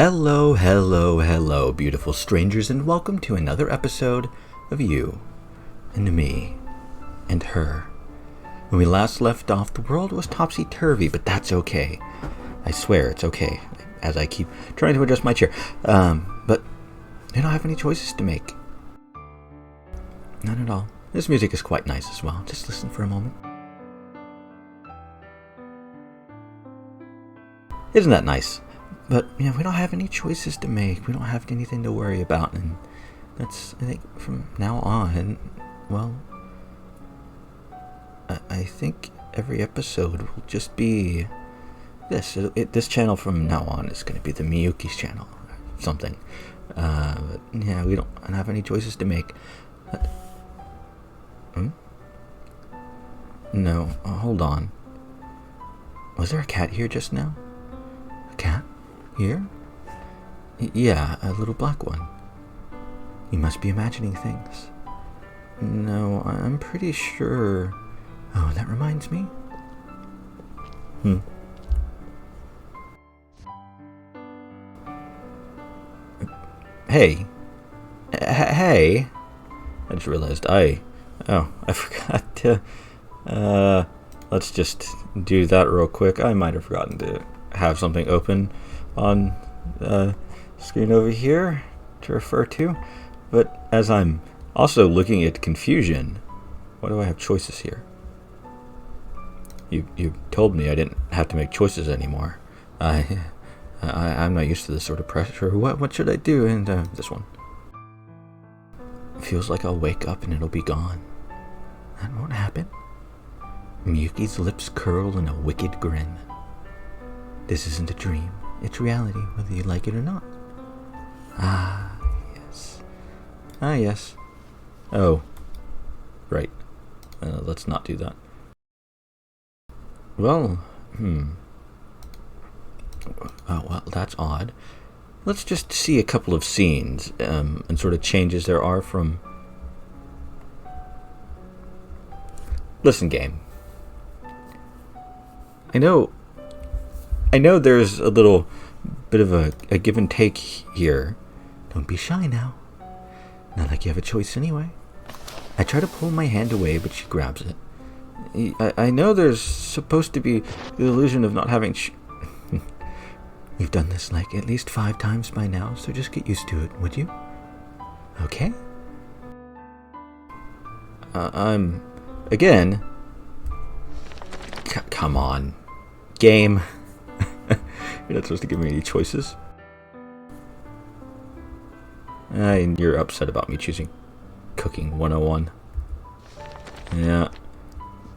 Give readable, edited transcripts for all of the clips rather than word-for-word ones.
Hello, hello, hello, beautiful strangers, and welcome to another episode of You and Me and Her. When we last left off, the world was topsy-turvy, but that's okay. I swear it's okay, as I keep trying to adjust my chair. But I don't have any choices to make. None at all. This music is quite nice as well. Just listen for a moment. Isn't that nice? But, we don't have any choices to make. We don't have anything to worry about. And that's, I think, from now on, well, I think every episode will just be this. This channel from now on is going to be the Miyuki's channel. Something. But, yeah, we don't have any choices to make. No, hold on. Was there a cat here just now? A cat? Here? Yeah, a little black one. You must be imagining things. No, I'm pretty sure... Oh, that reminds me. Hey. Hey. I just realized I forgot to... let's just do that real quick. I might have forgotten to have something open on screen over here to refer to, but as I'm also looking at confusion, why do I have choices here? You told me I didn't have to make choices anymore. I'm not used to this sort of pressure. What should I do? And this one. It feels like I'll wake up and it'll be gone. That won't happen. Miyuki's lips curl in a wicked grin. This isn't a dream. It's reality, whether you like it or not. Ah, yes. Ah, yes. Oh. Right. Let's not do that. Well, Oh, well, that's odd. Let's just see a couple of scenes, and sort of changes there are from... Listen, game. I know there's a little bit of a give and take here. Don't be shy now. Not like you have a choice anyway. I try to pull my hand away, but she grabs it. I know there's supposed to be the illusion of not having... You've done this like at least 5 times by now, so just get used to it, would you? Okay? Again... Come on. Game. You're not supposed to give me any choices. And you're upset about me choosing Cooking 101. Yeah.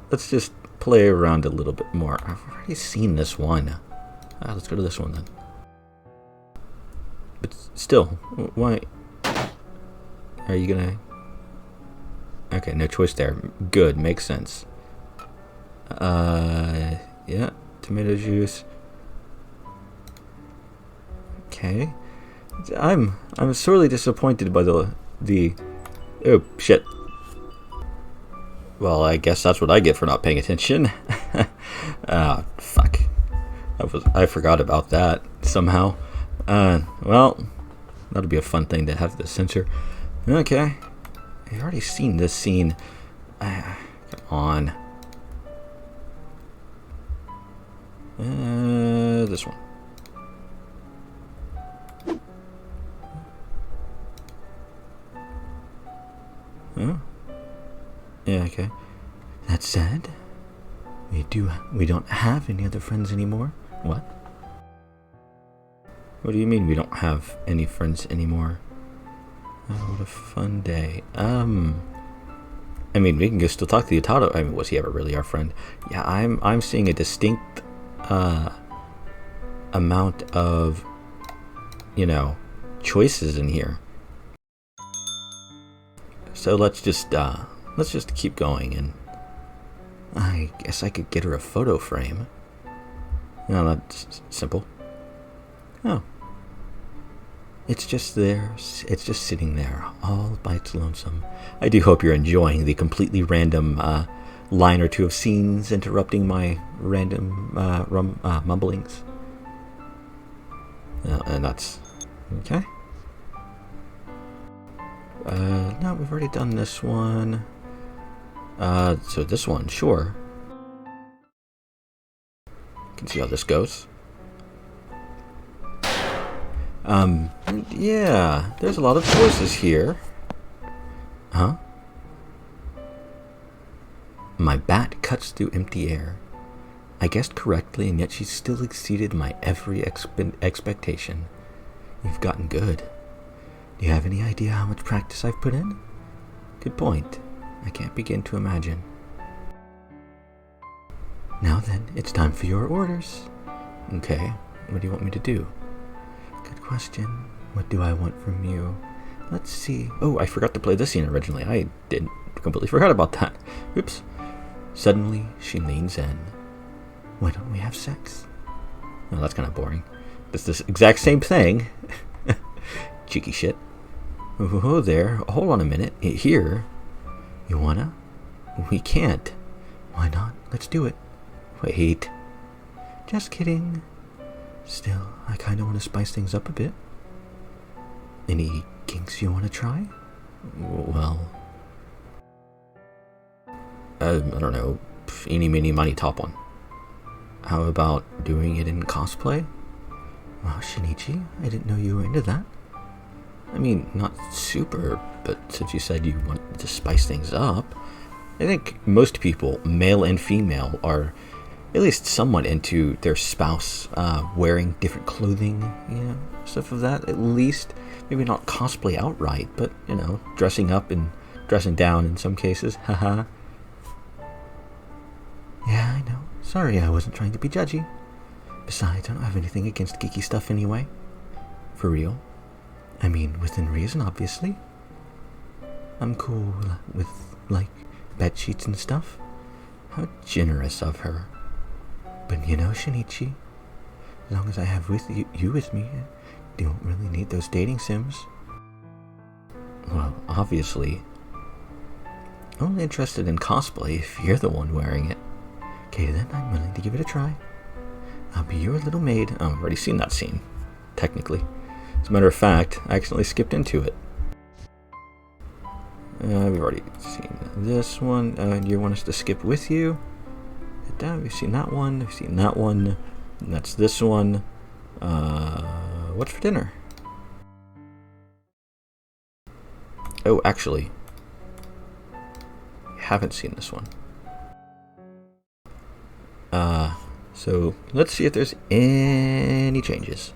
Let's just play around a little bit more. I've already seen this one. Let's go to this one then. But still, why... Are you gonna... Okay, no choice there. Good, makes sense. Yeah, tomato juice. Okay. I'm sorely disappointed by the oh shit. Well, I guess that's what I get for not paying attention. Ah, fuck. I forgot about that somehow. Well, that'll be a fun thing to have to censor. Okay. I've already seen this scene. Come on. This one. Huh? Yeah, okay. That said, we don't have any other friends anymore. What? What do you mean we don't have any friends anymore? Oh, what a fun day. I mean, we can go still talk to Yutato. I mean, was he ever really our friend? Yeah, I'm seeing a distinct amount of, choices in here. So let's just keep going, and I guess I could get her a photo frame. No, that's simple. Oh. It's just there. It's just sitting there, all by its lonesome. I do hope you're enjoying the completely random line or two of scenes interrupting my random mumblings. And that's... Okay. No, we've already done this one. So this one, sure. Can see how this goes. Yeah, there's a lot of choices here. Huh? My bat cuts through empty air. I guessed correctly, and yet she still exceeded my every expectation. You've gotten good. Do you have any idea how much practice I've put in? Good point. I can't begin to imagine. Now then, it's time for your orders. Okay, what do you want me to do? Good question. What do I want from you? Let's see. Oh, I forgot to play this scene originally. I completely forgot about that. Oops. Suddenly, she leans in. Why don't we have sex? Oh, that's kind of boring. It's this exact same thing. Cheeky shit. Oh, there. Hold on a minute. Here. You wanna? We can't. Why not? Let's do it. Wait. Just kidding. Still, I kind of want to spice things up a bit. Any kinks you want to try? Well... I don't know. Eeny, meeny, miny, top one. How about doing it in cosplay? Wow, Shinichi, I didn't know you were into that. I mean, not super, but since you said you want to spice things up, I think most people, male and female, are at least somewhat into their spouse wearing different clothing, you know, stuff of that. At least, maybe not cosplay outright, but, you know, dressing up and dressing down in some cases. Haha. Yeah, I know. Sorry, I wasn't trying to be judgy. Besides, I don't have anything against geeky stuff anyway. For real. I mean, within reason, obviously. I'm cool with, like, bed sheets and stuff. How generous of her. But you know, Shinichi, as long as I have you with me, I don't really need those dating sims. Well, obviously. Only interested in cosplay if you're the one wearing it. Okay, then I'm willing to give it a try. I'll be your little maid. Oh, I've already seen that scene, technically. As a matter of fact, I accidentally skipped into it. We've already seen this one. You want us to skip with you? We've seen that one. We've seen that one. And that's this one. What's for dinner? Oh, actually, I haven't seen this one. So let's see if there's any changes.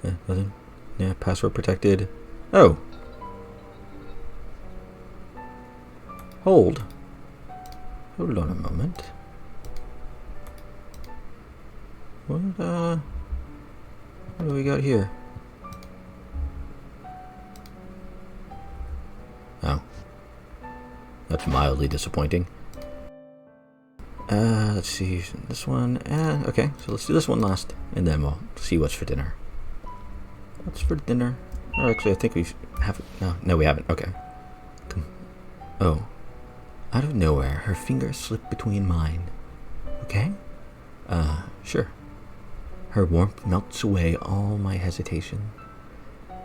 Nothing. Yeah, password protected. Oh. Hold on a moment. What do we got here? Oh. That's mildly disappointing. Let's see. This one. Okay, so let's do this one last, and then we'll see what's for dinner. What's for dinner? Or actually, I think we have. No, we haven't. Okay. Oh. Out of nowhere, her fingers slipped between mine. Okay? Sure. Her warmth melts away all my hesitation.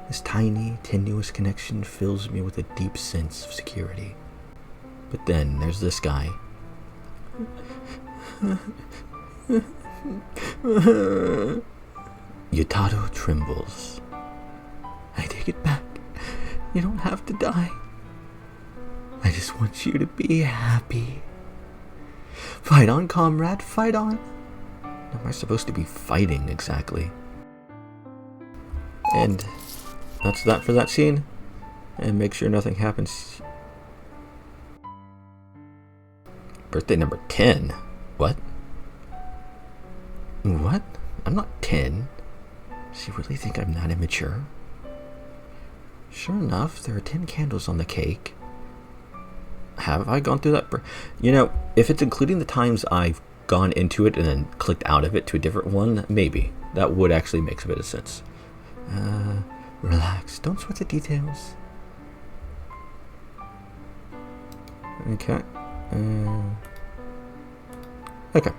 This tiny, tenuous connection fills me with a deep sense of security. But then there's this guy. Yutaro trembles. I take it back. You don't have to die. I just want you to be happy. Fight on, comrade, fight on. What am I supposed to be fighting exactly? And that's that for that scene. And make sure nothing happens. Birthday number 10. What? What? I'm not 10. Does she really think I'm that immature? Sure enough, there are 10 candles on the cake. Have I gone through that? You know, if it's including the times I've gone into it and then clicked out of it to a different one, maybe. That would actually make a bit of sense. Relax. Don't sweat the details. Okay. Okay.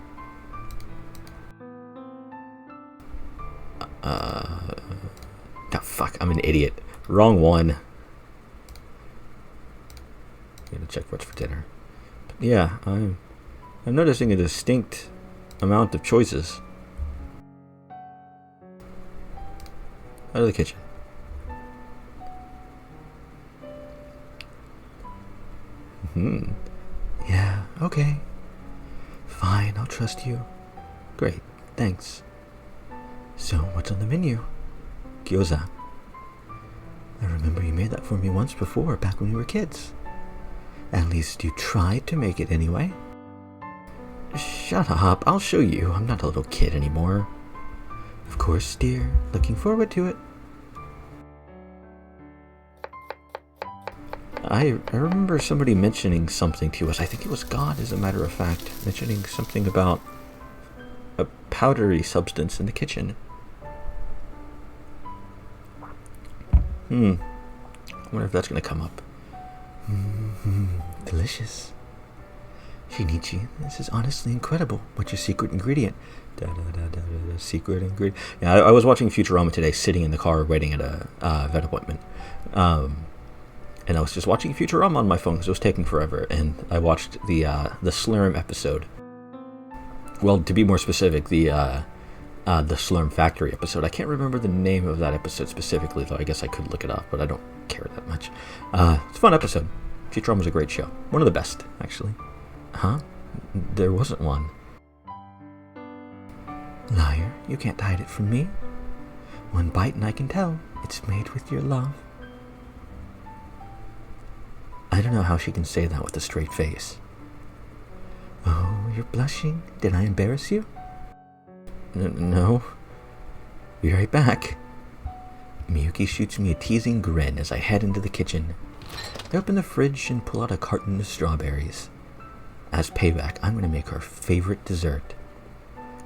Oh, fuck. I'm an idiot. Wrong one. Gotta check what's for dinner. But yeah, I'm noticing a distinct amount of choices. Out of the kitchen. Yeah, okay. Fine, I'll trust you. Great, thanks. So, what's on the menu? Gyoza. I remember you made that for me once before, back when we were kids. At least you tried to make it anyway. Shut up, I'll show you. I'm not a little kid anymore. Of course, dear. Looking forward to it. I remember somebody mentioning something to us. I think it was God, as a matter of fact, mentioning something about a powdery substance in the kitchen. I wonder if that's going to come up. Delicious. Shinichi, this is honestly incredible. What's your secret ingredient? Secret ingredient. Yeah, I was watching Futurama today, sitting in the car waiting at a vet appointment. And I was just watching Futurama on my phone because it was taking forever. And I watched the Slurm episode. Well, to be more specific, the Slurm Factory episode. I can't remember the name of that episode specifically, though I guess I could look it up, but I don't care that much. It's a fun episode. Futurama was a great show. One of the best, actually. Huh? There wasn't one. Liar, you can't hide it from me. One bite and I can tell. It's made with your love. I don't know how she can say that with a straight face. Oh, you're blushing? Did I embarrass you? No. Be right back. Miyuki shoots me a teasing grin as I head into the kitchen. I open the fridge and pull out a carton of strawberries. As payback, I'm going to make our favorite dessert.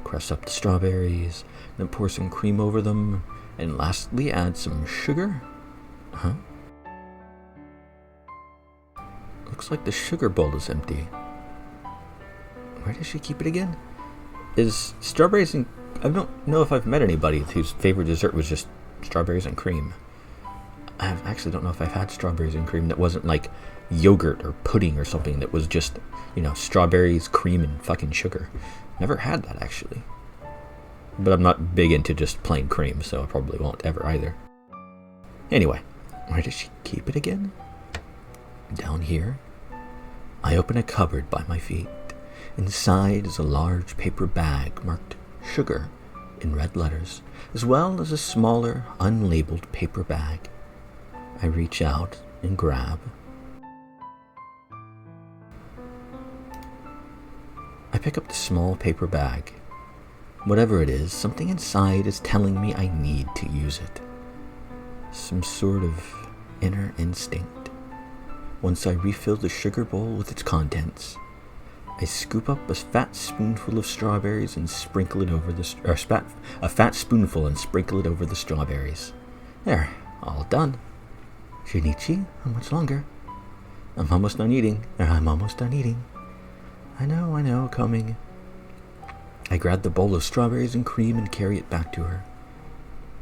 Crush up the strawberries, then pour some cream over them, and lastly add some sugar. Huh? Looks like the sugar bowl is empty. Where does she keep it again? Is strawberries and... I don't know if I've met anybody whose favorite dessert was just strawberries and cream. I actually don't know if I've had strawberries and cream that wasn't like yogurt or pudding or something that was just, strawberries, cream, and fucking sugar. Never had that, actually. But I'm not big into just plain cream, so I probably won't ever either. Anyway, where does she keep it again? Down here. I open a cupboard by my feet. Inside is a large paper bag marked sugar in red letters, as well as a smaller, unlabeled paper bag. I reach out and grab. I pick up the small paper bag. Whatever it is, something inside is telling me I need to use it. Some sort of inner instinct. Once I refill the sugar bowl with its contents, I scoop up a fat spoonful of strawberries and sprinkle it over a fat spoonful and sprinkle it over the strawberries. There, all done. Shinichi, how much longer? I'm almost done eating. I know, coming. I grab the bowl of strawberries and cream and carry it back to her.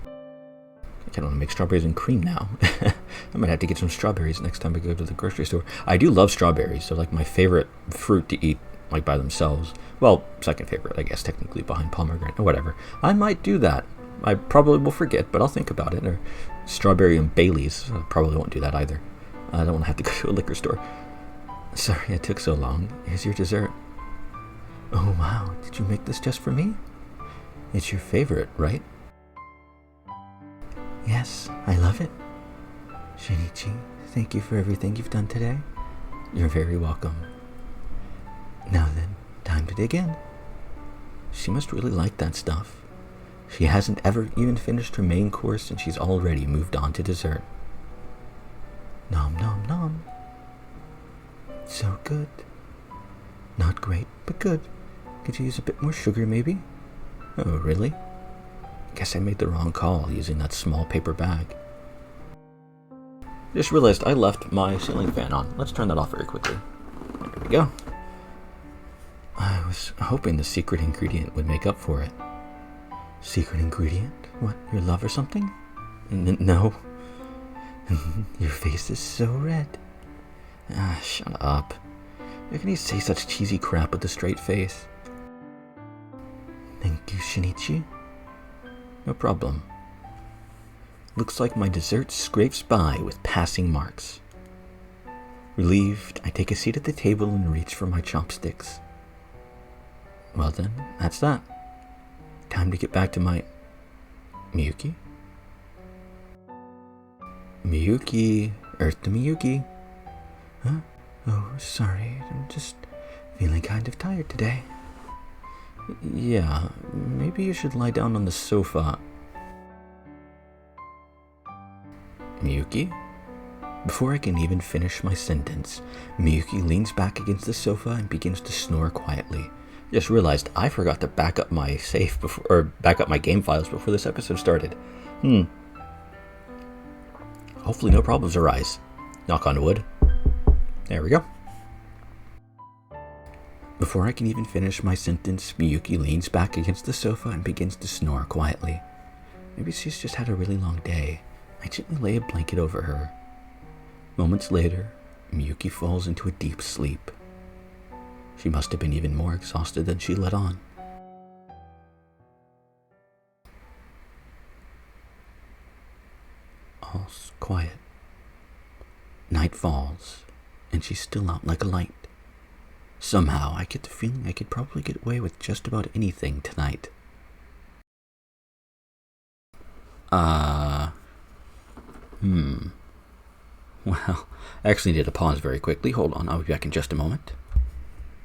I kind of want to make strawberries and cream now. I might have to get some strawberries next time I go to the grocery store. I do love strawberries. They're like my favorite fruit to eat, like by themselves. Well, second favorite, I guess, technically behind pomegranate or whatever. I might do that. I probably will forget, but I'll think about it. Or strawberry and Bailey's. I probably won't do that either. I don't want to have to go to a liquor store. Sorry it took so long. Here's your dessert. Oh wow, did you make this just for me? It's your favorite, right? Yes, I love it. Shinichi, thank you for everything you've done today. You're very welcome. Now then, time to dig in. She must really like that stuff. She hasn't ever even finished her main course and she's already moved on to dessert. Nom nom nom. So good. Not great, but good. Could you use a bit more sugar, maybe? Oh, really? Guess I made the wrong call using that small paper bag. Just realized I left my ceiling fan on. Let's turn that off very quickly. There we go. I was hoping the secret ingredient would make up for it. Secret ingredient? What, your love or something? No. Your face is so red. Shut up. How can you say such cheesy crap with a straight face? Thank you, Shinichi. No problem. Looks like my dessert scrapes by with passing marks. Relieved, I take a seat at the table and reach for my chopsticks. Well then, that's that. Time to get back to my... Miyuki? Miyuki. Earth to Miyuki. Huh? Oh, sorry. I'm just feeling kind of tired today. Yeah, maybe you should lie down on the sofa. Miyuki? Before I can even finish my sentence, Miyuki leans back against the sofa and begins to snore quietly. Just realized I forgot to back up my safe before, or back up my game files before this episode started. Hopefully no problems arise. Knock on wood. There we go. Before I can even finish my sentence, Miyuki leans back against the sofa and begins to snore quietly. Maybe she's just had a really long day. I gently lay a blanket over her. Moments later, Miyuki falls into a deep sleep. She must have been even more exhausted than she let on. All's quiet. Night falls, and she's still out like a light. Somehow, I get the feeling I could probably get away with just about anything tonight. Well, I actually need to pause very quickly. Hold on, I'll be back in just a moment.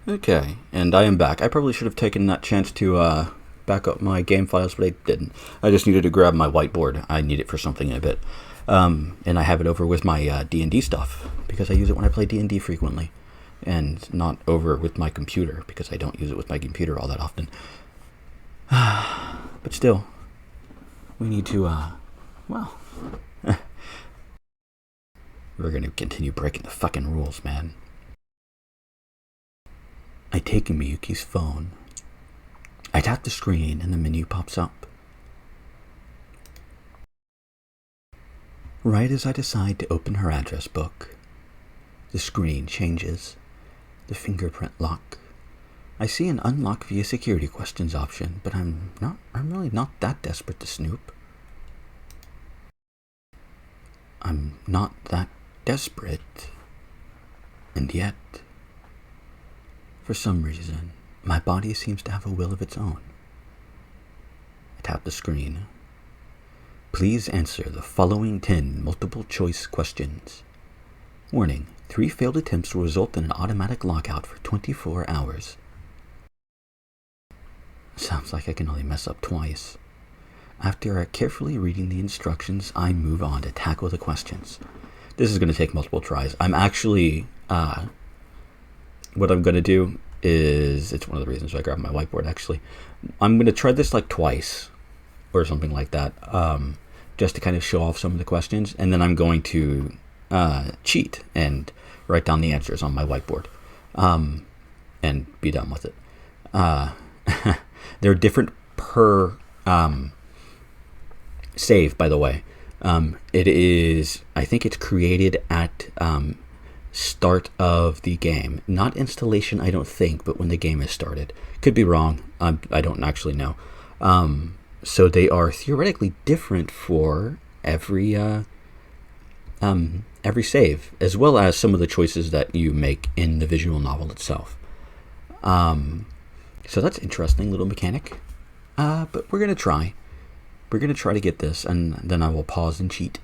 Okay, and I am back. I probably should have taken that chance to back up my game files, but I didn't. I just needed to grab my whiteboard. I need it for something in a bit. And I have it over with my D&D stuff, because I use it when I play D&D frequently. And not over with my computer, because I don't use it with my computer all that often. But still, we need to, well... We're gonna continue breaking the fucking rules, man. I take Miyuki's phone. I tap the screen and the menu pops up. Right as I decide to open her address book, the screen changes. The fingerprint lock. I see an unlock via security questions option, but I'm really not that desperate to snoop. I'm not that desperate. And yet, for some reason, my body seems to have a will of its own. I tap the screen. Please answer the following 10 multiple choice questions. Warning, 3 failed attempts will result in an automatic lockout for 24 hours. Sounds like I can only mess up twice. After carefully reading the instructions, I move on to tackle the questions. This is going to take multiple tries. I'm actually, what I'm going to do is, it's one of the reasons I grabbed my whiteboard actually. I'm going to try this like twice or something like that, just to kind of show off some of the questions, and then I'm going to cheat and write down the answers on my whiteboard, and be done with it. They're different per save, by the way. It is, I think it's created at start of the game, not installation, I don't think, but when the game is started. Could be wrong. I don't actually know. So they are theoretically different for every save, as well as some of the choices that you make in the visual novel itself. So that's interesting little mechanic. But we're gonna try. We're gonna try to get this, and then I will pause and cheat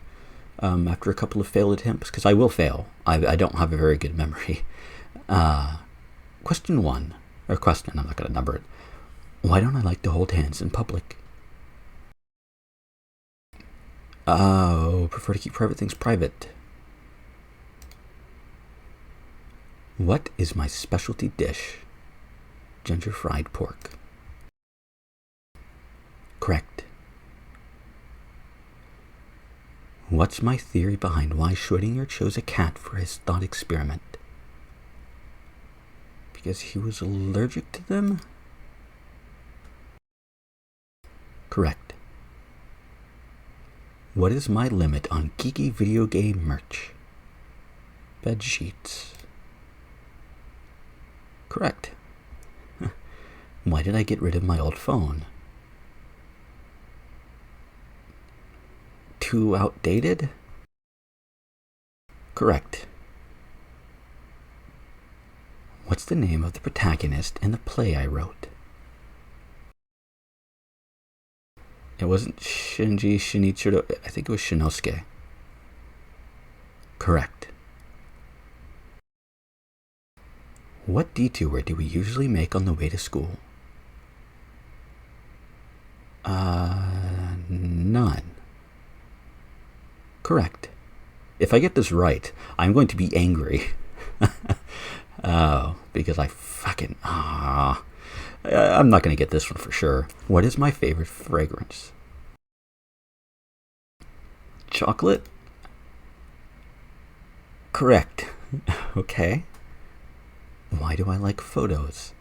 after a couple of failed attempts, because I will fail. I don't have a very good memory. Question 1, or question, I'm not gonna number it. Why don't I like to hold hands in public? Oh, prefer to keep private things private. What is my specialty dish? Ginger fried pork. Correct. What's my theory behind why Schrödinger chose a cat for his thought experiment? because he was allergic to them? Correct. What is my limit on geeky video game merch? Bed sheets. Correct. Why did I get rid of my old phone? Too outdated? Correct. What's the name of the protagonist in the play I wrote? It wasn't Shinji Shinichiro. I think it was Shinosuke. Correct. What detour do we usually make on the way to school? None. Correct. If I get this right, I'm going to be angry. Oh, because I fucking... I'm not going to get this one for sure. What is my favorite fragrance? Chocolate? Correct. Okay. Why do I like photos?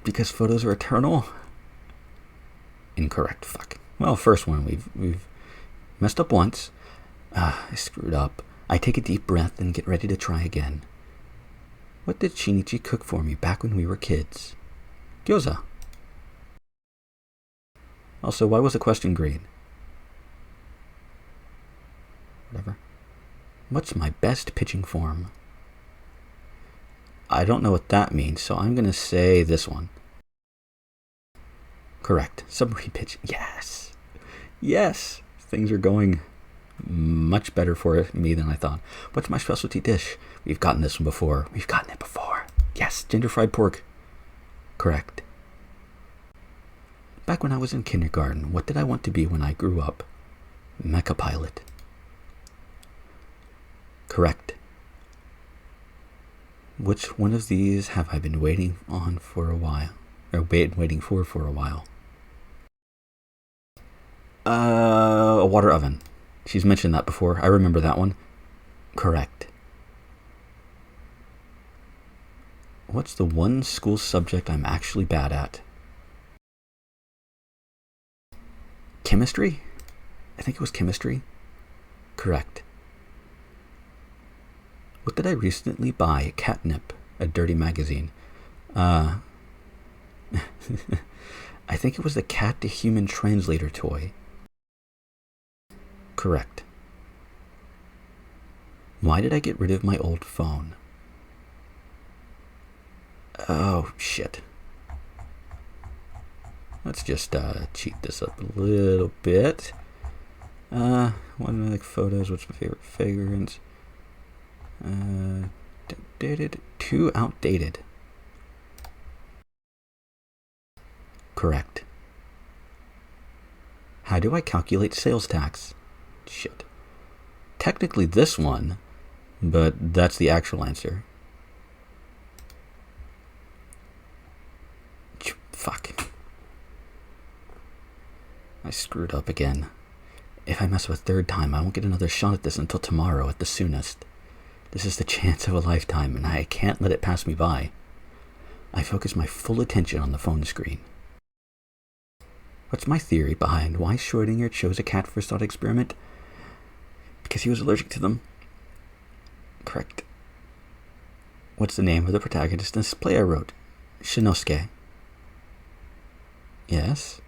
Because photos are eternal? Incorrect. Fuck. Well, first one, we've messed up once. I screwed up. I take a deep breath and get ready to try again. What did Shinichi cook for me back when we were kids? Gyoza. Also, why was the question green? Whatever. What's my best pitching form? I don't know what that means, so I'm going to say this one. Correct. Submarine pitch. Yes. Yes. Things are going much better for me than I thought. What's my specialty dish? We've gotten this one before. We've gotten it before. Yes. Ginger fried pork. Correct. Back when I was in kindergarten, what did I want to be when I grew up? Mecha pilot. Correct. Which one of these have I been waiting on for a while? Or waiting for a while? A water oven. She's mentioned that before. I remember that one. Correct. What's the one school subject I'm actually bad at? Chemistry? I think it was chemistry. Correct. What did I recently buy? Catnip, a dirty magazine. I think it was the cat to human translator toy. Correct. Why did I get rid of my old phone? Oh, shit. Let's just cheat this up a little bit. What do I like photos? What's my favorite fragrance? Too outdated. Correct. How do I calculate sales tax? Shit. Technically this one, but that's the actual answer. Fuck. I screwed up again. If I mess up a third time, I won't get another shot at this until tomorrow at the soonest. This is the chance of a lifetime, and I can't let it pass me by. I focus my full attention on the phone screen. What's my theory behind why Schrödinger chose a cat for his thought experiment? Because he was allergic to them. Correct. What's the name of the protagonist in this play I wrote? Shinosuke. Yes.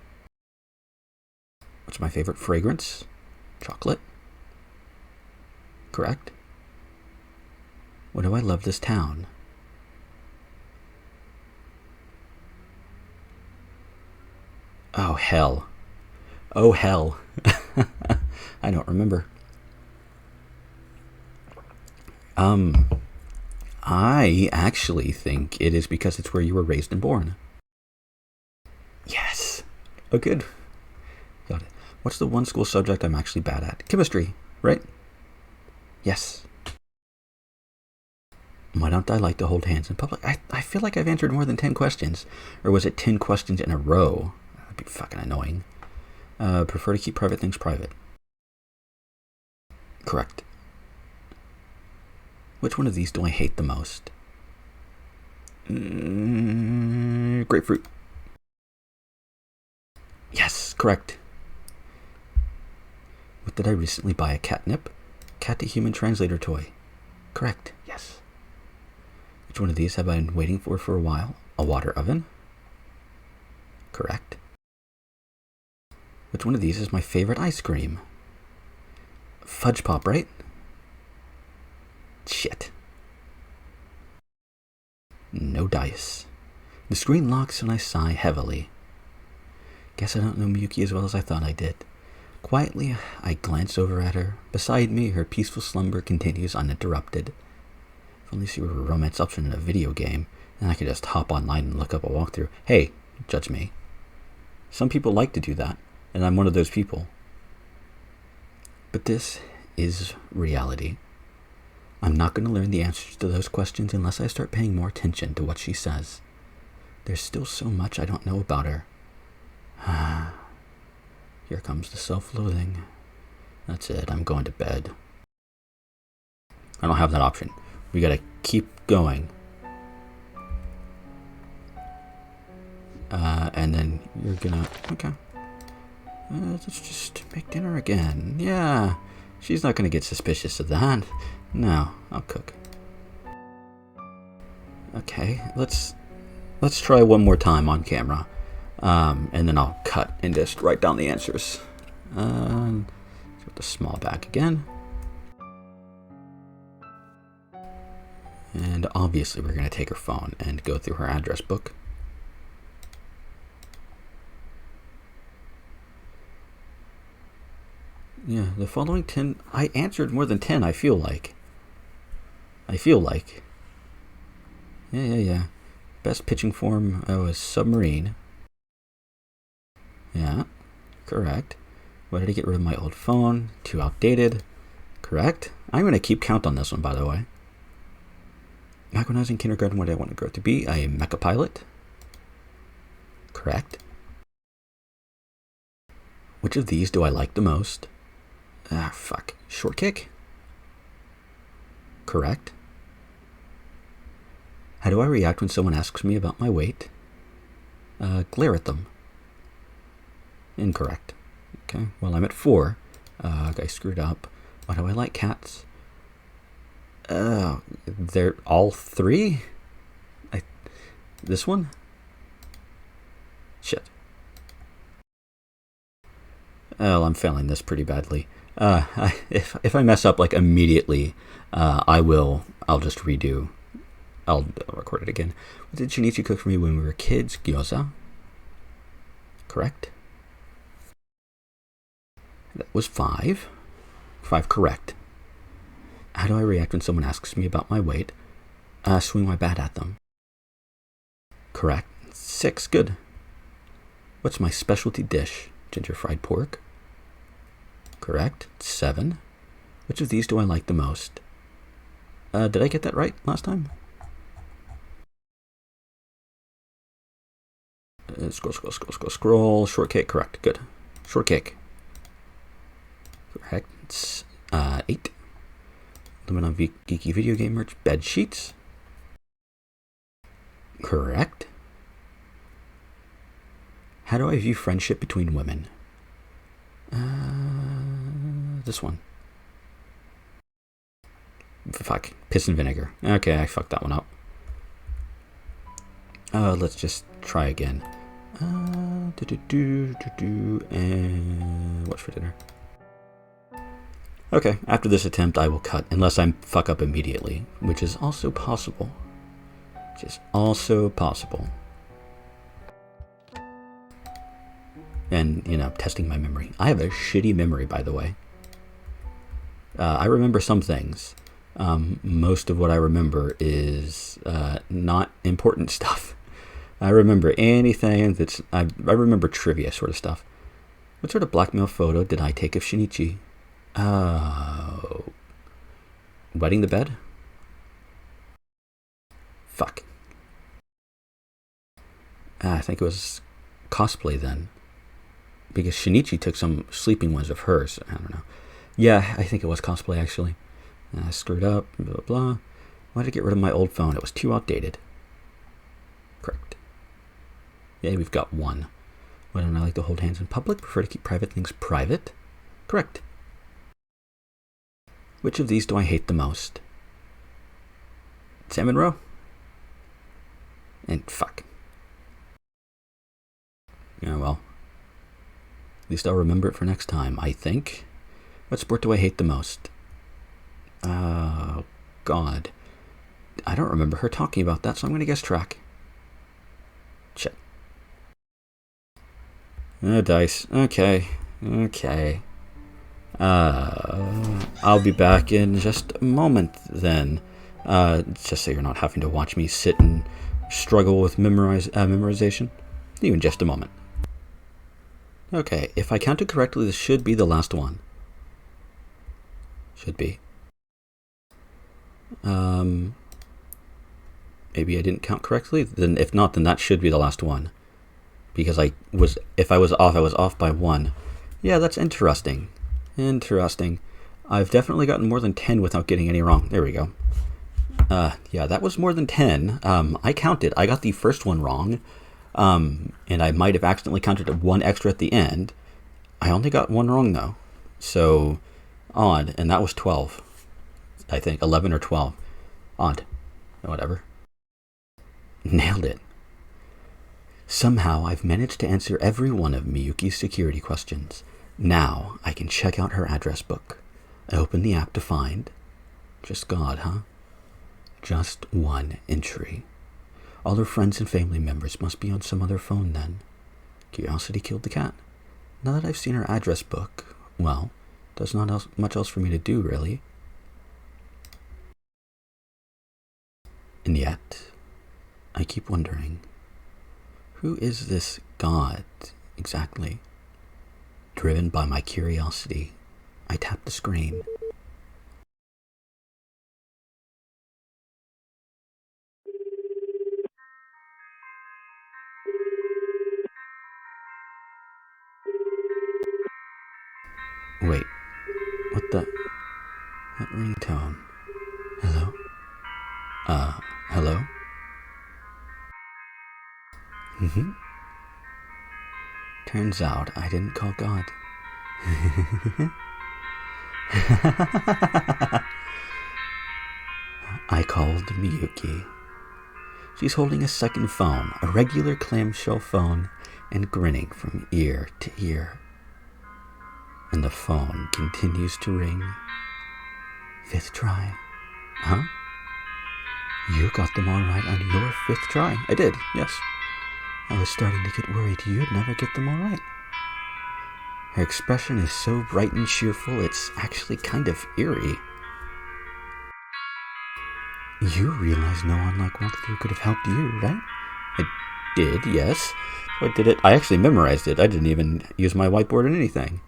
What's my favorite fragrance? Chocolate. Correct. What do I love this town? Oh, hell. Oh, hell. I don't remember. I actually think it is because it's where you were raised and born. Yes. Oh, good. Got it. What's the one school subject I'm actually bad at? Chemistry, right? Yes. Why don't I like to hold hands in public? I feel like I've answered more than 10 questions. Or was it 10 questions in a row? That'd be fucking annoying. Prefer to keep private things private. Correct. Which one of these do I hate the most? Grapefruit. Yes, correct. What did I recently buy? A catnip? Cat to human translator toy. Correct. Yes. Which one of these have I been waiting for a while? A water oven? Correct. Which one of these is my favorite ice cream? Fudge Pop, right? Shit. No dice. The screen locks and I sigh heavily. Guess I don't know Miyuki as well as I thought I did. Quietly, I glance over at her. Beside me, her peaceful slumber continues uninterrupted. If only she were a romance option in a video game, then I could just hop online and look up a walkthrough. Hey, judge me. Some people like to do that, and I'm one of those people. But this is reality. I'm not going to learn the answers to those questions unless I start paying more attention to what she says. There's still so much I don't know about her. Here comes the self-loathing. That's it, I'm going to bed. I don't have that option. We gotta keep going. And then you're gonna... Okay. Let's just make dinner again. Yeah. She's not gonna get suspicious of that. No, I'll cook. Okay, let's try one more time on camera. And then I'll cut and just write down the answers. With the small bag again. And obviously we're going to take her phone and go through her address book. Yeah, the following 10... I answered more than 10, I feel like. Yeah. Best pitching form was submarine. Yeah, correct. Why did I get rid of my old phone? Too outdated. Correct. I'm going to keep count on this one, by the way. Back when I was in kindergarten, what did I want to grow up to be? A mecha pilot. Correct. Which of these do I like the most? Fuck. Shortcake? Correct. How do I react when someone asks me about my weight? Glare at them. Incorrect. Okay, well, I'm at 4. I screwed up. Why do I like cats? They're all 3? This one? Shit. Oh, I'm failing this pretty badly. If I mess up, like, immediately, I'll just redo. I'll record it again. What did Shinichi cook for me when we were kids? Gyoza. Correct. That was 5. 5 correct. How do I react when someone asks me about my weight? Swing my bat at them. Correct. 6, good. What's my specialty dish? Ginger fried pork. Correct. 7. Which of these do I like the most? Did I get that right last time? Scroll. Shortcake, correct. Good. Shortcake. Correct. It's 8. Limit on geeky video game merch. Bed sheets. Correct. How do I view friendship between women? This one. Fuck. Piss and vinegar. Okay, I fucked that one up. Let's just try again. And what's for dinner? Okay, after this attempt I will cut, unless I fuck up immediately, which is also possible. And, testing my memory. I have a shitty memory, by the way. I remember some things. Most of what I remember is not important stuff. I remember anything I remember trivia sort of stuff. What sort of blackmail photo did I take of Shinichi? Wetting the bed? Fuck. I think it was cosplay then. Because Shinichi took some sleeping ones of hers. I don't know. Yeah, I think it was cosplay actually. I screwed up, blah, blah, blah. Why did I get rid of my old phone? It was too outdated. Correct. Yeah, we've got 1. Why don't I like to hold hands in public? Prefer to keep private things private? Correct. Which of these do I hate the most? Salmon roe? And fuck. Yeah, well. At least I'll remember it for next time, I think. What sport do I hate the most? Oh, God. I don't remember her talking about that, so I'm going to guess track. Shit. Dice. Okay. I'll be back in just a moment then. Just so you're not having to watch me sit and struggle with memorization. Even just a moment. Okay, if I counted correctly, this should be the last one. Should be. Maybe I didn't count correctly. Then, if not, then that should be the last one. Because if I was off by 1. Yeah, that's interesting. Interesting. I've definitely gotten more than 10 without getting any wrong. There we go. Yeah, that was more than 10. I counted. I got the first one wrong. And I might have accidentally counted 1 extra at the end. I only got 1 wrong, though. So, odd. And that was 12. I think 11 or 12. Odd. Whatever. Nailed it. Somehow I've managed to answer every one of Miyuki's security questions. Now I can check out her address book. I open the app to find... Just God, huh? Just 1 entry. All her friends and family members must be on some other phone then. Curiosity killed the cat. Now that I've seen her address book, well, there's not much else for me to do, really. And yet, I keep wondering, who is this God, exactly? Driven by my curiosity, I tap the screen. Wait, what the... That ringtone. Hello? Hello? Turns out I didn't call God. I called Miyuki. She's holding a second phone, a regular clamshell phone, and grinning from ear to ear. And the phone continues to ring. 5th try. Huh? You got them all right on your 5th try. I did, yes. I was starting to get worried you'd never get them all right. Her expression is so bright and cheerful, it's actually kind of eerie. You realize no unlock walkthrough could have helped you, right? I did, yes. So I did it. I actually memorized it. I didn't even use my whiteboard or anything.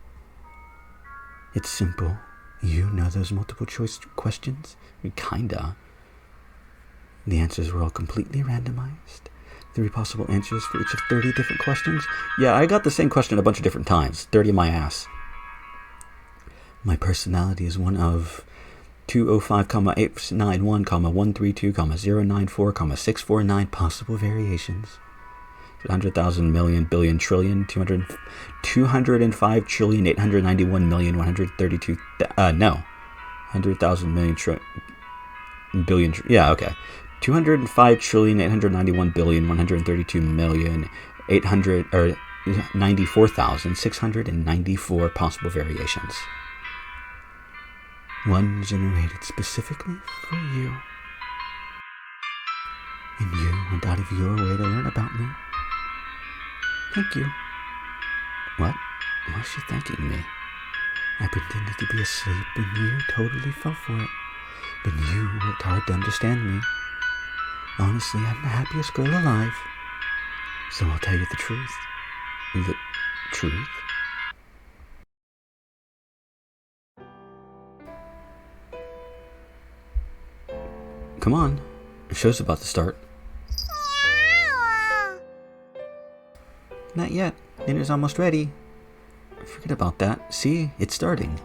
It's simple. You know those multiple choice questions? Kinda. The answers were all completely randomized. 3 possible answers for each of 30 different questions. Yeah, I got the same question a bunch of different times. 30 my ass. My personality is one of 205,891, 132, 094, 649 possible variations. 100,000 million billion trillion 205 trillion 891 million 132 no 100,000 million billion yeah, okay. 205 trillion 891 billion 132 million 94,694 possible variations. One generated specifically for you. And you went out of your way to learn about me. Thank you. What? Why is she thanking me? I pretended to be asleep and you totally fell for it. Then you worked hard to understand me. Honestly, I'm the happiest girl alive. So I'll tell you the truth. The truth? Come on. The show's about to start. Not yet. Dinner's almost ready. Forget about that. See? It's starting.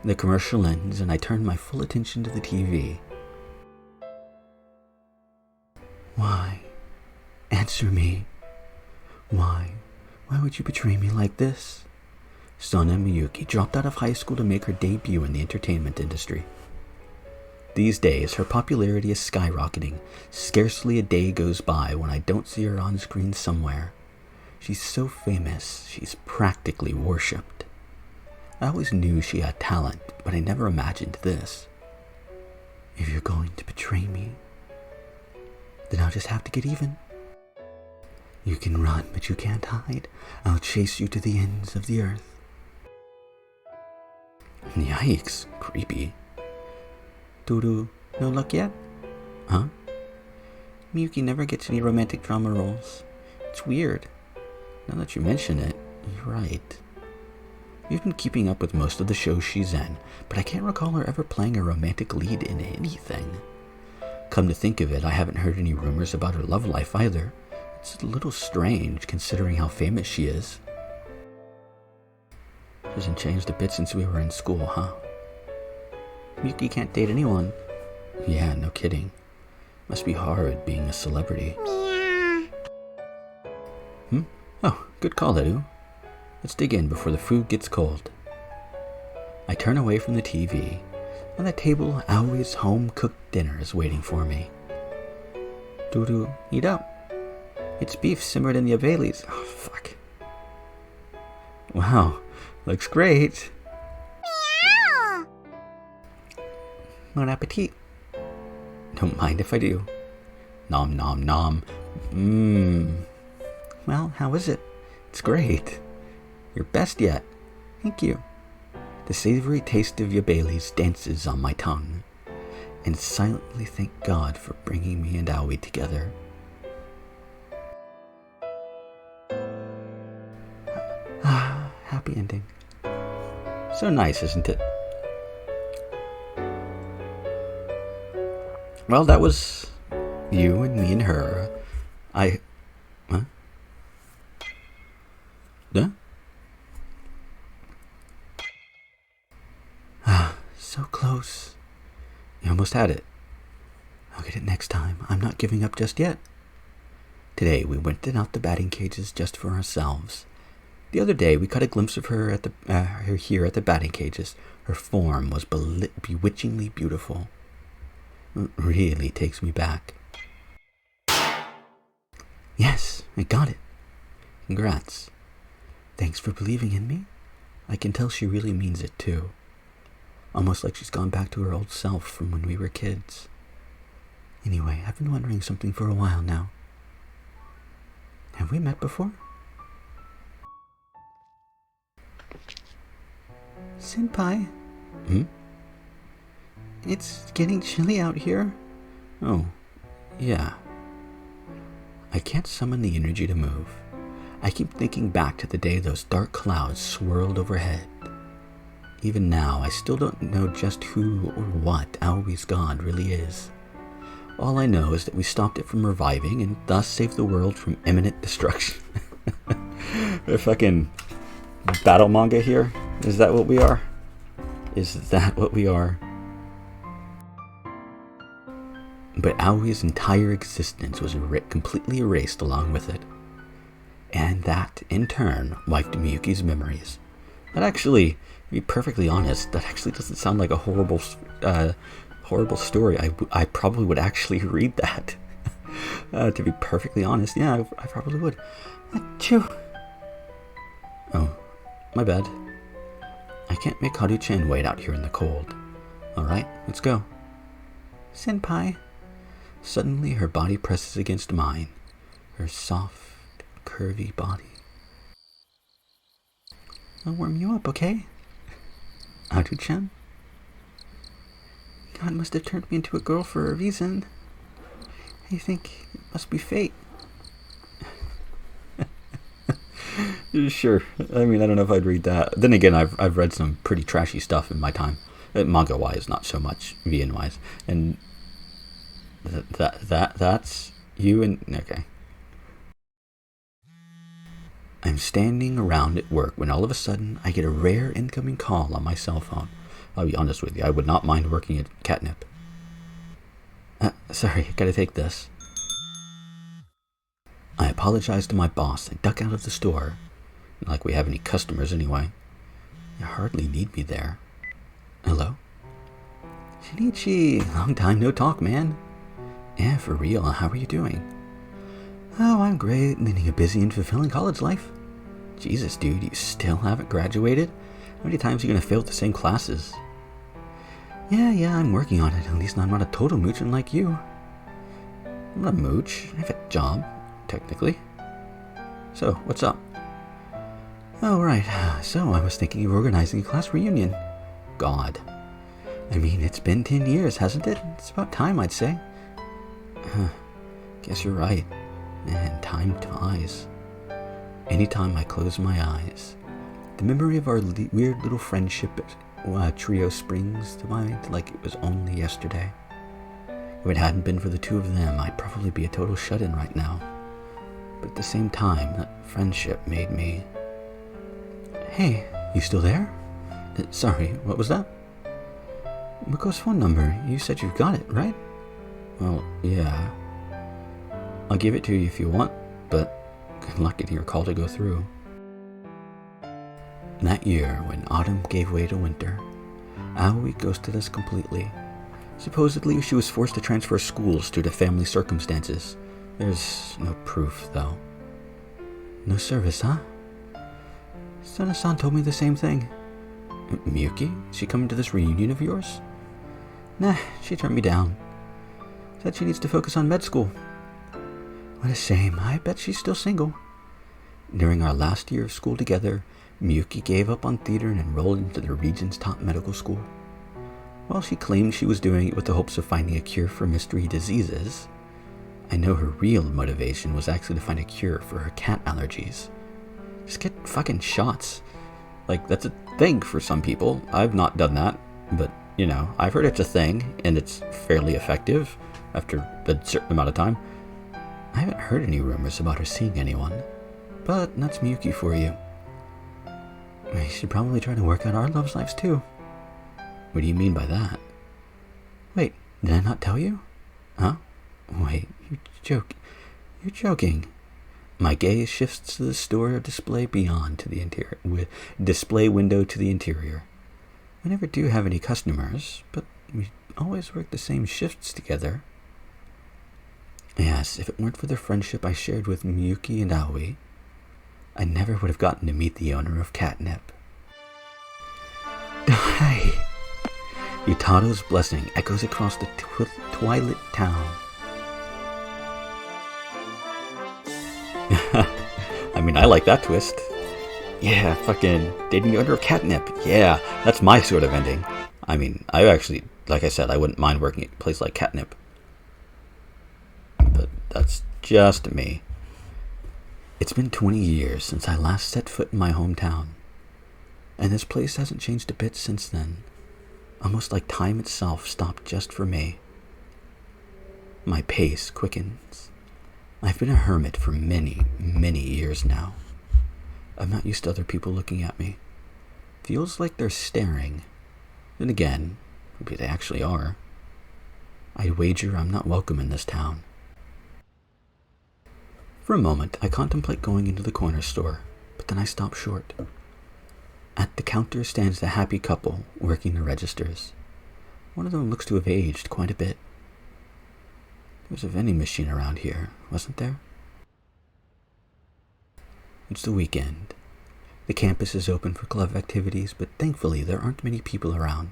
The commercial ends and I turn my full attention to the TV. Why? Answer me. Why? Why would you betray me like this? Sona Miyuki dropped out of high school to make her debut in the entertainment industry. These days, her popularity is skyrocketing. Scarcely a day goes by when I don't see her on screen somewhere. She's so famous, she's practically worshipped. I always knew she had talent, but I never imagined this. If you're going to betray me, then I'll just have to get even. You can run, but you can't hide. I'll chase you to the ends of the earth. Yikes, creepy. Doo-doo, no luck yet? Huh? Miyuki never gets any romantic drama roles. It's weird. Now that you mention it, you're right. We've been keeping up with most of the shows she's in, but I can't recall her ever playing a romantic lead in anything. Come to think of it, I haven't heard any rumors about her love life either. It's a little strange considering how famous she is. Hasn't changed a bit since we were in school, huh? Miyuki can't date anyone. Yeah, no kidding. Must be hard being a celebrity. Oh, good call, Edu. Let's dig in before the food gets cold. I turn away from the TV. On the table, Aoi's home-cooked dinner is waiting for me. Doo-doo, eat up. It's beef simmered in the Avelis. Oh, fuck. Wow, looks great. Meow. Bon appetit. Don't mind if I do. Nom nom nom. Mmm. Well, how is it? It's great. Your best yet. Thank you. The savory taste of your Baileys dances on my tongue, and silently thank God for bringing me and Aoi together. Happy ending. So nice, isn't it? Well, that was you and me and her. Huh? Huh? So close. You almost had it. I'll get it next time. I'm not giving up just yet. Today, we rented out the batting cages just for ourselves. The other day, we caught a glimpse of her at her here at the batting cages. Her form was bewitchingly beautiful. It really takes me back. Yes, I got it. Congrats. Thanks for believing in me. I can tell she really means it too. Almost like she's gone back to her old self from when we were kids. Anyway, I've been wondering something for a while now. Have we met before? Senpai? It's getting chilly out here. Oh, yeah. I can't summon the energy to move. I keep thinking back to the day those dark clouds swirled overhead. Even now, I still don't know just who or what Aoi's god really is. All I know is that we stopped it from reviving and thus saved the world from imminent destruction. The fucking battle manga here? Is that what we are? Is that what we are? But Aoi's entire existence was completely erased along with it. And that, in turn, wiped Miyuki's memories. That actually, to be perfectly honest, that actually doesn't sound like a horrible story. I probably would actually read that. To be perfectly honest, yeah, I probably would. Achoo. Oh, my bad. I can't make Haru-chan wait out here in the cold. Alright, let's go. Senpai. Suddenly, her body presses against mine. Her soft, curvy body. I'll warm you up, okay? Haru-chan? God must have turned me into a girl for a reason. I think it must be fate. Sure. I mean, I don't know if I'd read that. Then again, I've read some pretty trashy stuff in my time. Manga-wise, not so much VN-wise. And that's you and... Okay. I'm standing around at work when all of a sudden I get a rare incoming call on my cell phone. I'll be honest with you, I would not mind working at Catnip. Sorry, gotta take this. I apologize to my boss and duck out of the store. Not like we have any customers anyway. You hardly need me there. Hello? Shinichi, long time no talk, man. Yeah, for real, how are you doing? Oh, I'm great, leading a busy and fulfilling college life. Jesus, dude, you still haven't graduated? How many times are you gonna fail the same classes? Yeah, I'm working on it. At least I'm not a total moochin' like you. I'm not a mooch. I have a job, technically. So, what's up? Oh, right. So, I was thinking of organizing a class reunion. God. I mean, it's been 10 years, hasn't it? It's about time, I'd say. Guess you're right. Man, time flies. Anytime I close my eyes, the memory of our weird little friendship trio springs to mind like it was only yesterday. If it hadn't been for the two of them, I'd probably be a total shut-in right now. But at the same time, that friendship made me... Hey, you still there? Sorry, what was that? Miko's phone number. You said you've got it, right? Well, yeah. I'll give it to you if you want, but good luck getting your call to go through. That year, when autumn gave way to winter, Aoi ghosted us completely. Supposedly, she was forced to transfer schools due to family circumstances. There's no proof, though. No service, huh? Sana-san told me the same thing. Miyuki? Is she coming to this reunion of yours? Nah, she turned me down. Said she needs to focus on med school. What a shame. I bet she's still single. During our last year of school together, Miyuki gave up on theater and enrolled into the region's top medical school. While she claimed she was doing it with the hopes of finding a cure for mystery diseases, I know her real motivation was actually to find a cure for her cat allergies. Just get fucking shots. Like, that's a thing for some people. I've not done that, but, you know, I've heard it's a thing, and it's fairly effective after a certain amount of time. I haven't heard any rumors about her seeing anyone, but that's Miyuki for you. We should probably try to work out our love lives too. What do you mean by that? Wait, did I not tell you? Huh? Wait, you're joking. My gaze shifts to the store display beyond to the interior, with display window to the interior. We never do have any customers, but we always work the same shifts together. Yes, if it weren't for the friendship I shared with Miyuki and Aoi, I never would have gotten to meet the owner of Catnip. Hey! Utado's blessing echoes across the twilit town. I mean, I like that twist. Yeah, fucking dating the owner of Catnip. Yeah, that's my sort of ending. I mean, I actually, like I said, I wouldn't mind working at a place like Catnip. But that's just me. It's been 20 years since I last set foot in my hometown, and this place hasn't changed a bit since then. Almost like time itself stopped just for me. My pace quickens. I've been a hermit for many, many years now. I'm not used to other people looking at me. Feels like they're staring. Then again, maybe they actually are. I'd wager I'm not welcome in this town. For a moment, I contemplate going into the corner store, but then I stop short. At the counter stands the happy couple working the registers. One of them looks to have aged quite a bit. There was a vending machine around here, wasn't there? It's the weekend. The campus is open for club activities, but thankfully there aren't many people around.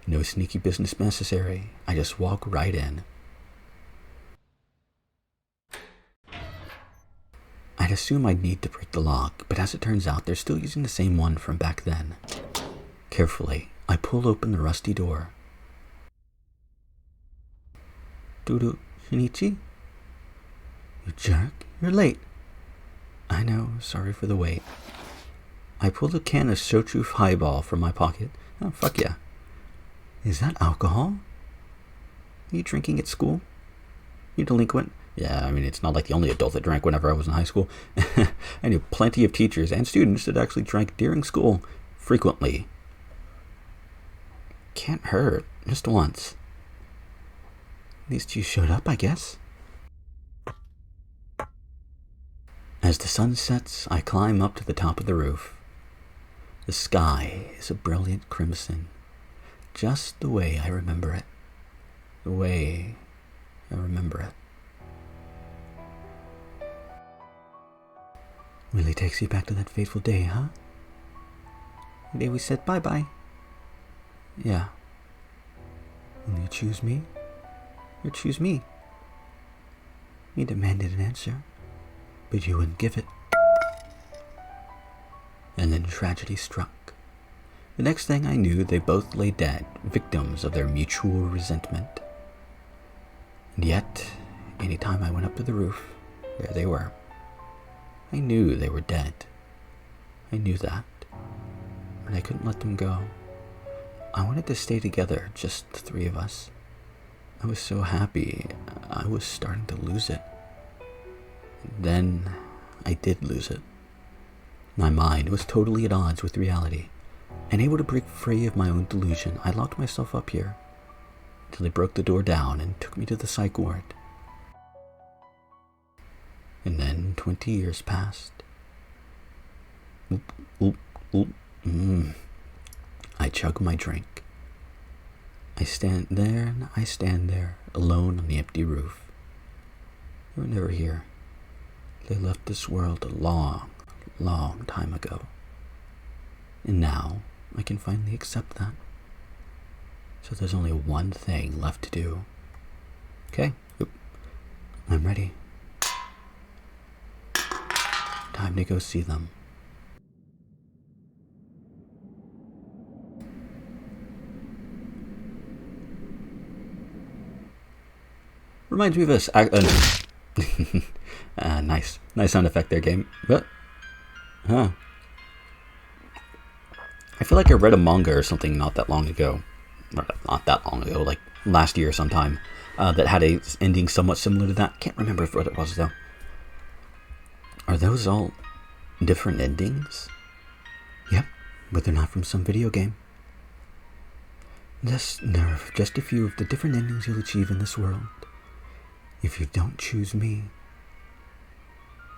No sneaky business necessary. I just walk right in. I'd assume I'd need to break the lock, but as it turns out, they're still using the same one from back then. Carefully, I pull open the rusty door. Doodoo, Shinichi? You jerk, you're late. I know, sorry for the wait. I pull a can of shochu highball from my pocket. Oh, fuck yeah. Is that alcohol? Are you drinking at school? You delinquent? Yeah, I mean, it's not like the only adult that drank whenever I was in high school. I knew plenty of teachers and students that actually drank during school, frequently. Can't hurt, just once. At least you showed up, I guess. As the sun sets, I climb up to the top of the roof. The sky is a brilliant crimson, just the way I remember it. The way I remember it. Really takes you back to that fateful day, huh? The day we said bye-bye. Yeah. Will you choose me? Or choose me? He demanded an answer, but you wouldn't give it. And then tragedy struck. The next thing I knew, they both lay dead, victims of their mutual resentment. And yet, any time I went up to the roof, there they were. I knew they were dead. I knew that. And I couldn't let them go. I wanted to stay together, just the three of us. I was so happy, I was starting to lose it. Then, I did lose it. My mind was totally at odds with reality. Unable to break free of my own delusion, I locked myself up here, until they broke the door down and took me to the psych ward. And then 20 years passed. I chug my drink. I stand there, alone on the empty roof. They were never here. They left this world a long, long time ago. And now, I can finally accept that. So there's only one thing left to do. Okay, I'm ready. Time to go see them. Reminds me of this. Nice sound effect there, game. But, I feel like I read a manga or something not that long ago. Not that long ago, like last year sometime, that had a ending somewhat similar to that. Can't remember what it was though. Are those all different endings? Yep, but they're not from some video game. Just a few of the different endings you'll achieve in this world. If you don't choose me.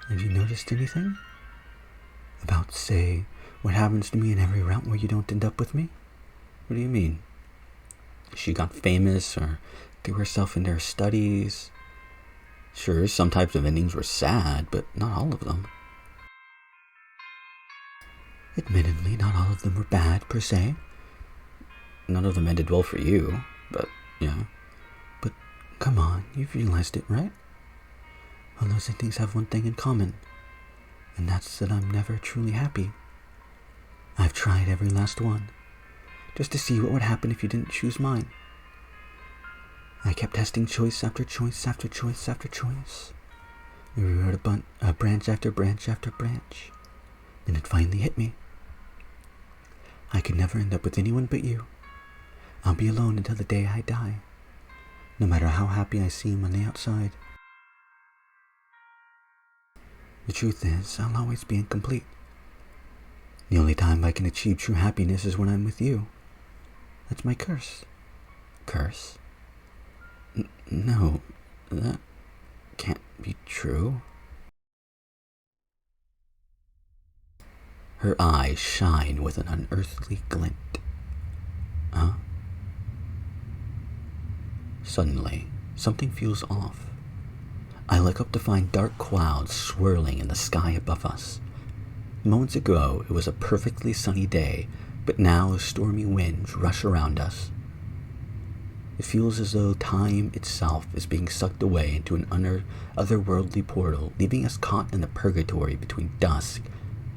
Have you noticed anything? About, say, what happens to me in every route where you don't end up with me? What do you mean? She got famous or threw herself into her studies. Sure, some types of endings were sad, but not all of them. Admittedly, not all of them were bad, per se. None of them ended well for you, but, yeah. But, come on, you've realized it, right? All those endings have one thing in common, and that's that I'm never truly happy. I've tried every last one, just to see what would happen if you didn't choose mine. I kept testing choice after choice after choice after choice. We rewrote a branch after branch after branch. Then it finally hit me. I could never end up with anyone but you. I'll be alone until the day I die, no matter how happy I seem on the outside. The truth is, I'll always be incomplete. The only time I can achieve true happiness is when I'm with you. That's my curse. Curse? No, that can't be true. Her eyes shine with an unearthly glint. Huh? Suddenly, something feels off. I look up to find dark clouds swirling in the sky above us. Moments ago, it was a perfectly sunny day, but now stormy winds rush around us. It feels as though time itself is being sucked away into an otherworldly portal, leaving us caught in the purgatory between dusk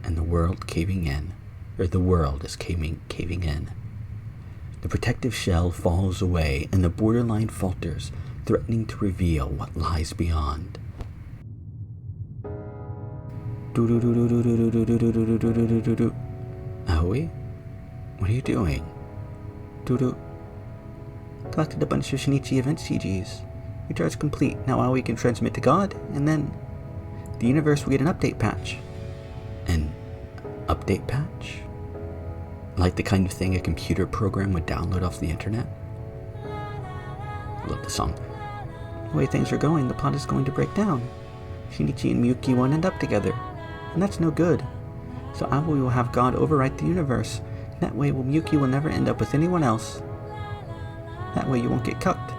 and the world caving in, or the world is caving in. The protective shell falls away, and the borderline falters, threatening to reveal what lies beyond. Aoi? What are you doing? Collected a bunch of Shinichi event CGs. Recharge complete. Now Aoi can transmit to God, and then the universe will get an update patch. An update patch? Like the kind of thing a computer program would download off the internet? I love the song. The way things are going, the plot is going to break down. Shinichi and Miyuki won't end up together, and that's no good. So Aoi will have God overwrite the universe. That way Miyuki will never end up with anyone else. That way you won't get cucked.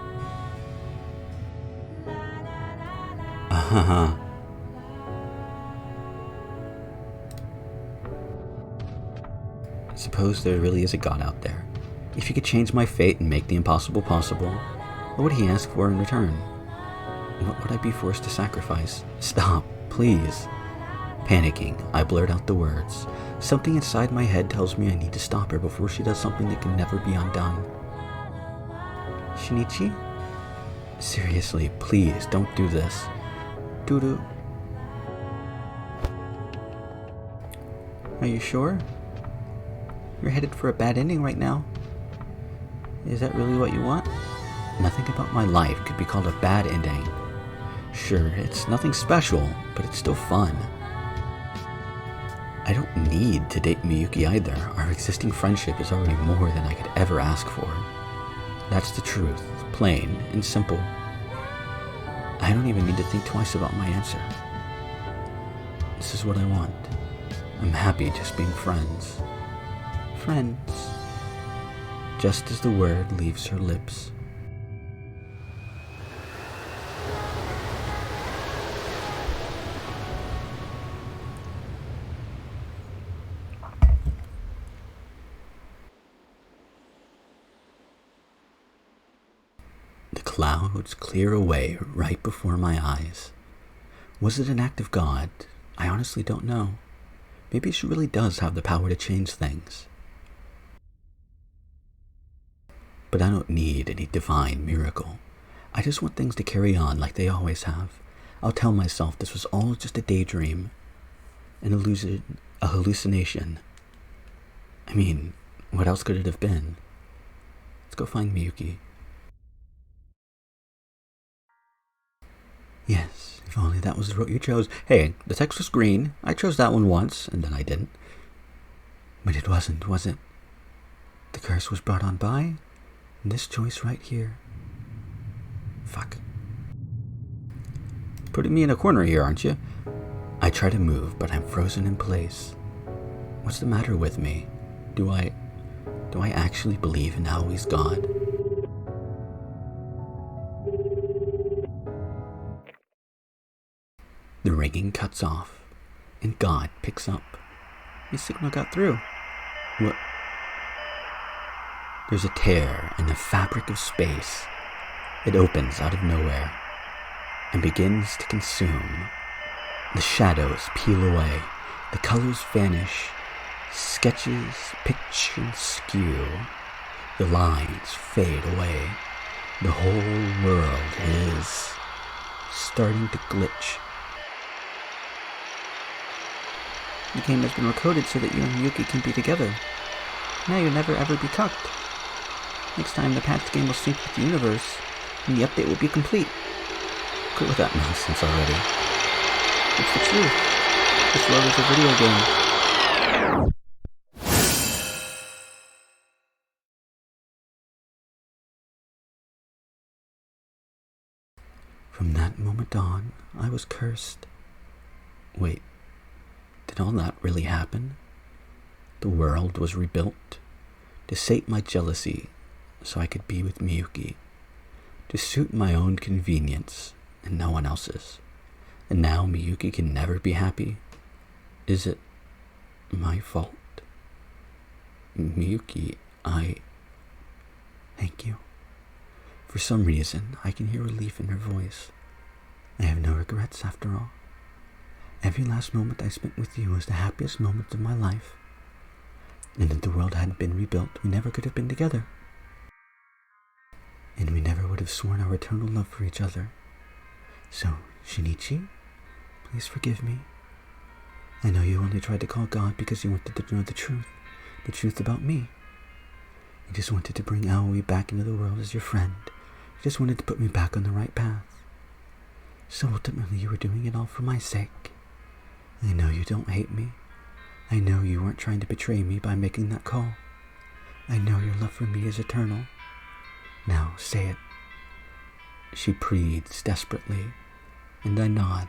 Suppose there really is a God out there. If he could change my fate and make the impossible possible, what would he ask for in return? And what would I be forced to sacrifice? Stop, please. Panicking, I blurt out the words. Something inside my head tells me I need to stop her before she does something that can never be undone. Shinichi? Seriously, please, don't do this. Doo-doo. Are you sure? You're headed for a bad ending right now. Is that really what you want? Nothing about my life could be called a bad ending. Sure, it's nothing special, but it's still fun. I don't need to date Miyuki either. Our existing friendship is already more than I could ever ask for. That's the truth, plain and simple. I don't even need to think twice about my answer. This is what I want. I'm happy just being friends. Friends. Just as the word leaves her lips. The clouds clear away right before my eyes. Was it an act of God? I honestly don't know. Maybe she really does have the power to change things. But I don't need any divine miracle. I just want things to carry on like they always have. I'll tell myself this was all just a daydream, an illusion, a hallucination. I mean, what else could it have been? Let's go find Miyuki. Yes, if only that was the route you chose. Hey, the text was green. I chose that one once, and then I didn't. But it wasn't, was it? The curse was brought on by this choice right here. Fuck. Putting me in a corner here, aren't you? I try to move, but I'm frozen in place. What's the matter with me? Do I actually believe in Aoi's God? The ringing cuts off, and God picks up. His signal got through. What? There's a tear in the fabric of space. It opens out of nowhere and begins to consume. The shadows peel away. The colors vanish. Sketches pitch and skew. The lines fade away. The whole world is starting to glitch. The game has been recoded so that you and Miyuki can be together. Now you'll never ever be cucked. Next time the patched game will sync with the universe, and the update will be complete. Quit with that nonsense already. It's the truth. This world is a video game. From that moment on, I was cursed. Wait. Did all that really happen? The world was rebuilt to sate my jealousy so I could be with Miyuki, to suit my own convenience and no one else's. And now Miyuki can never be happy? Is it my fault? Miyuki, thank you. For some reason, I can hear relief in her voice. I have no regrets after all. Every last moment I spent with you was the happiest moment of my life. And if the world hadn't been rebuilt, we never could have been together. And we never would have sworn our eternal love for each other. So, Shinichi, please forgive me. I know you only tried to call God because you wanted to know the truth about me. You just wanted to bring Aoi back into the world as your friend. You just wanted to put me back on the right path. So ultimately you were doing it all for my sake. I know you don't hate me. I know you weren't trying to betray me by making that call. I know your love for me is eternal. Now, say it. She pleads desperately, and I nod